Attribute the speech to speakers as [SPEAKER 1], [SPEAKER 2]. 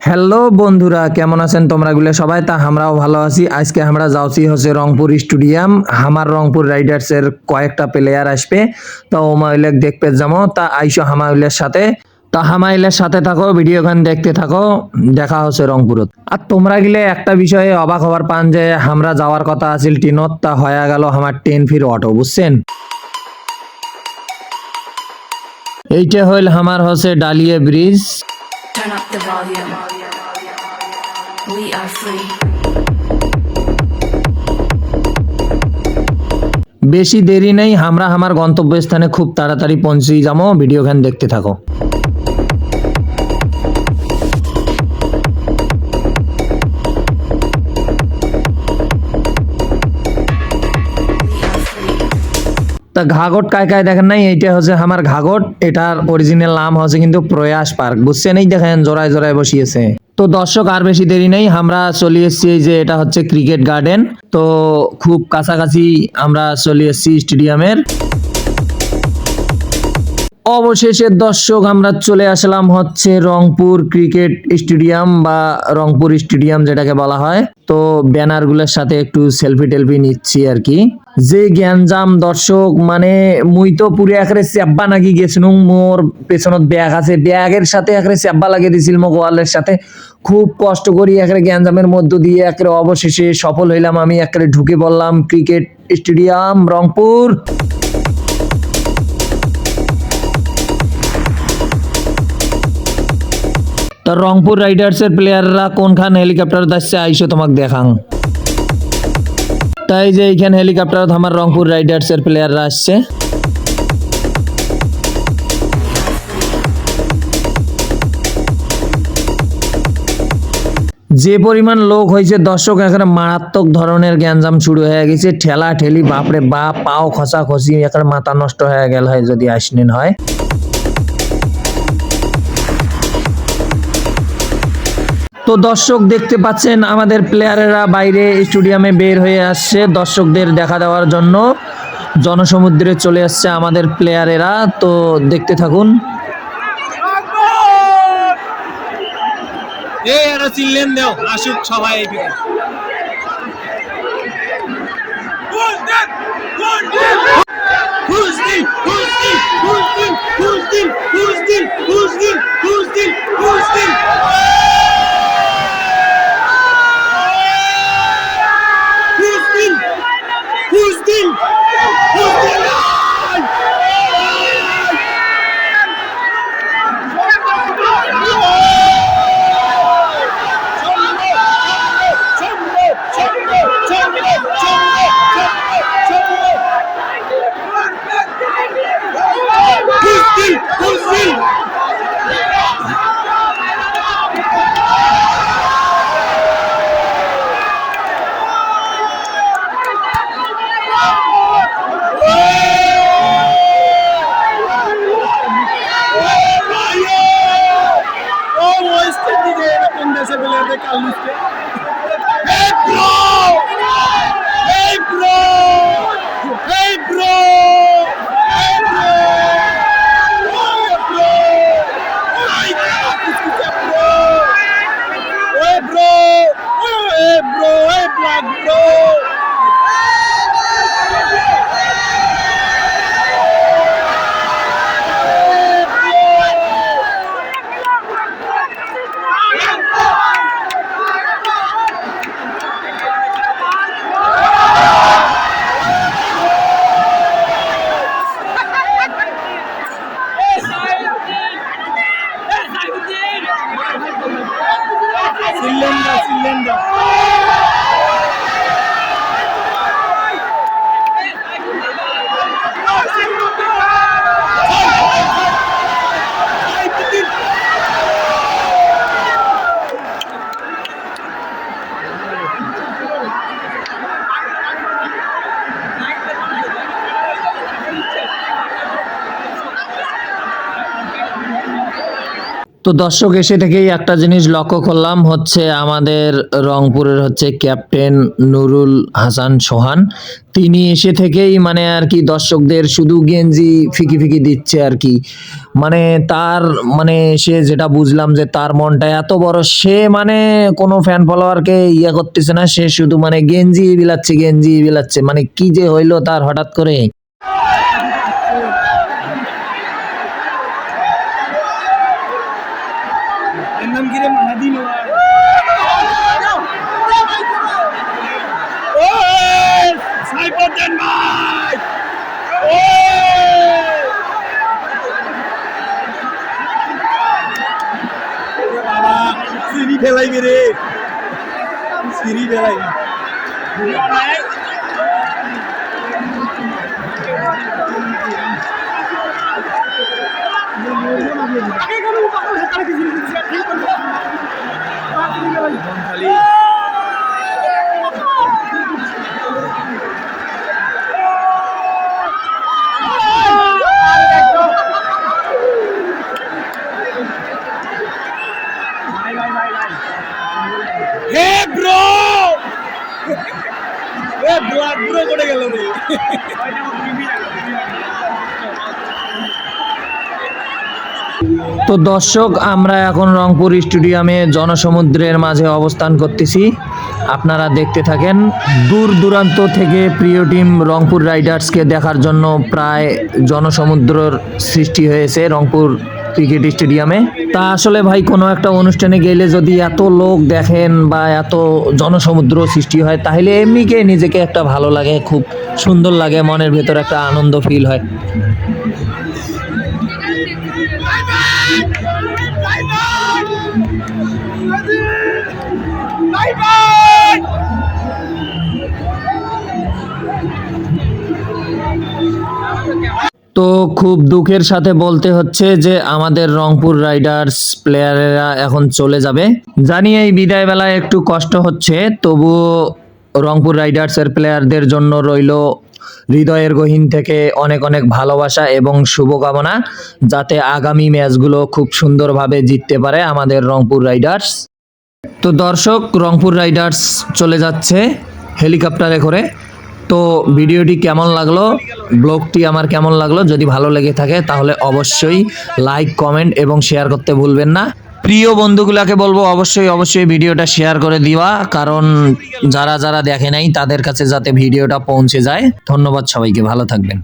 [SPEAKER 1] Hello বন্ধুরা, কেমন আছেন তোমরা গুলো সবাই? তা আমরাও ভালো আছি। আজকে আমরা যাচ্ছি হচ্ছে রংপুর স্টেডিয়াম। আমার রংপুর রাইডার্স এর কয়েকটা প্লেয়ার আসবে, তো ওমাইলেক দেখতে যাবো। তা আইসো হামাইলের সাথে। তা হামাইলের সাথে থাকো, ভিডিও গান দেখতে থাকো। দেখা হচ্ছে রংপুরত। আর তোমরা গিলে একটা বিষয়ে অবাক হবার পান যে আমরা যাওয়ার কথা আছিল ট্রেনত, তা হয়ে গেল আমার ট্রেন ফির অটো, বুঝছেন? এইটা হইল আমার হচ্ছে dahlia bridge.
[SPEAKER 2] Turn up the volume. We are free.
[SPEAKER 1] বেশি দেরি নেই, আমরা আমার গন্তব্যস্থানে খুব তাড়াতাড়ি পৌঁছে যাবো। ভিডিও গান দেখতে থাকো। তা ঘাগট কায় কায় দেখেন নাই? এইটা হচ্ছে আমার ঘাগট। এটার অরিজিনাল নাম হচ্ছে কিন্তু প্রয়াস পার্ক, বুঝছেন? এই দেখেন জোড়ায় জোড়ায় বসিয়েছে। তো দর্শক আর বেশি দেরি নেই, আমরা চলে এসেছি। এই যে এটা হচ্ছে ক্রিকেট গার্ডেন, তো খুব কাছাকাছি আমরা চলে এসেছি স্টেডিয়ামের। অবশেষে দর্শক আমরা চলে আসলাম হচ্ছে রংপুর ক্রিকেট স্টেডিয়াম বা রংপুর স্টেডিয়াম যেটাকে বলা হয়। তো ব্যানার গুলোর সাথে একটু সেলফি টেলফি নিচ্ছি আর কি। যে গ্যাঞ্জাম দর্শক, মানে মুই তো পুরো একেবারে চেব্বা নাকি গেছিলাম। মোর পেছনত ব্যাগ আছে, ব্যাগের সাথে একেবারে চেব্বা লাগিয়ে দিছিল মো গোয়ালের সাথে। খুব কষ্ট করি একেবারে গ্যাঞ্জামের মধ্য দিয়ে একেবারে অবশেষে সফল হইলাম। আমি একেবারে ঢুকে পড়লাম ক্রিকেট স্টেডিয়াম রংপুর। তো রংপুর রাইডার্স এর প্লেয়াররা কোনখান হেলিকপ্টার যাচ্ছে আইসো তোমাকে দেখাং। তাই যে এইখান হেলিকপ্টার আমার রংপুর রাইডার্স এর প্লেয়াররা আসছে। যে পরিমাণ লোক হয়েছে দর্শক, এখানে মারাত্মক ধরনের গ্যাঞ্জাম শুরু হয়ে গেছে। ঠেলা ঠেলি, বাপরে বাপ, পাও খসা খসি, এখানে মাথা নষ্ট হয়ে গেল হয় যদি আসনেন হয়। তো দর্শক দেখতে পাচ্ছেন আমাদের প্লেয়ারেরা বাইরে স্টেডিয়ামে বের হয়ে আসছে দর্শকদের দেখা দেওয়ার জন্য। জনসমুদ্রে চলে আসছে আমাদের প্লেয়ারেরা, তো দেখতে থাকুন।
[SPEAKER 3] চিল্লেন দেও আসুক সবাই।
[SPEAKER 1] তো দর্শক এসে থেকেই একটা জিনিস লক্ষ্য করলাম হচ্ছে আমাদের রংপুরের হচ্ছে ক্যাপ্টেন নুরুল হাসান সোহান, তিনি এসে থেকেই মানে আর কি দর্শকদের শুধু গেঞ্জি ফিকি ফিকি দিচ্ছে আর কি। মানে তার মানে সে যেটা বুঝলাম যে তার মনটা এত বড়, সে মানে কোনো ফ্যান ফলোয়ারকে ইয়ে করতেছে না, সে শুধু মানে গেঞ্জি বিলাচ্ছে, মানে কি যে হইলো তার হঠাৎ করে।
[SPEAKER 3] এর নাম কি রে? মাহাদি নোয়ার। ওই সাইফুদ্দিন ভাই, বাবা সিঁড়ি ফেলাইবে রে, সিঁড়ি ফেলাইবে। হে ব্রো, এ ব্লাড ব্রো করে গেল রে।
[SPEAKER 1] তো দর্শক আমরা এখন রংপুর স্টেডিয়ামে জনসমুদ্রের মাঝে অবস্থান করতেছি, আপনারা দেখতে থাকেন। দূর দূরান্ত থেকে প্রিয় টিম রংপুর রাইডার্সকে দেখার জন্য প্রায় জনসমুদ্রের সৃষ্টি হয়েছে রংপুর ক্রিকেট স্টেডিয়ামে। তা আসলে ভাই কোনো একটা অনুষ্ঠানে গেলে যদি এত লোক দেখেন বা এত জনসমুদ্র সৃষ্টি হয় তাহলে এমনিকে নিজেকে একটা ভালো লাগে, খুব সুন্দর লাগে, মনের ভেতর একটা আনন্দ ফিল হয়। তো খুব দুঃখের সাথে বলতে হচ্ছে যে আমাদের রংপুর রাইডার্স প্লেয়ারেরা এখন চলে যাবে। জানি এই বিদায় বেলায় একটু কষ্ট হচ্ছে, তবুও রংপুর রাইডার্সের প্লেয়ারদের জন্য রইল হৃদয়ের গহীন থেকে অনেক অনেক ভালোবাসা এবং শুভকামনা, যাতে আগামী ম্যাচগুলো খুব সুন্দরভাবে জিততে পারে আমাদের রংপুর রাইডার্স। তো দর্শক রংপুর রাইডার্স চলে যাচ্ছে হেলিকপ্টারে করে। তো ভিডিওটি কেমন লাগলো, ব্লগটি আমার কেমন লাগলো, যদি ভালো লেগে থাকে তাহলে অবশ্যই লাইক কমেন্ট এবং শেয়ার করতে ভুলবেন না। প্রিয় বন্ধুগুলাকে বলবো অবশ্যই ভিডিওটা শেয়ার করে দিবা, কারণ যারা যারা দেখে নাই তাদের কাছে যাতে ভিডিওটা পৌঁছে যায়। ধন্যবাদ সবাইকে, ভালো থাকবেন।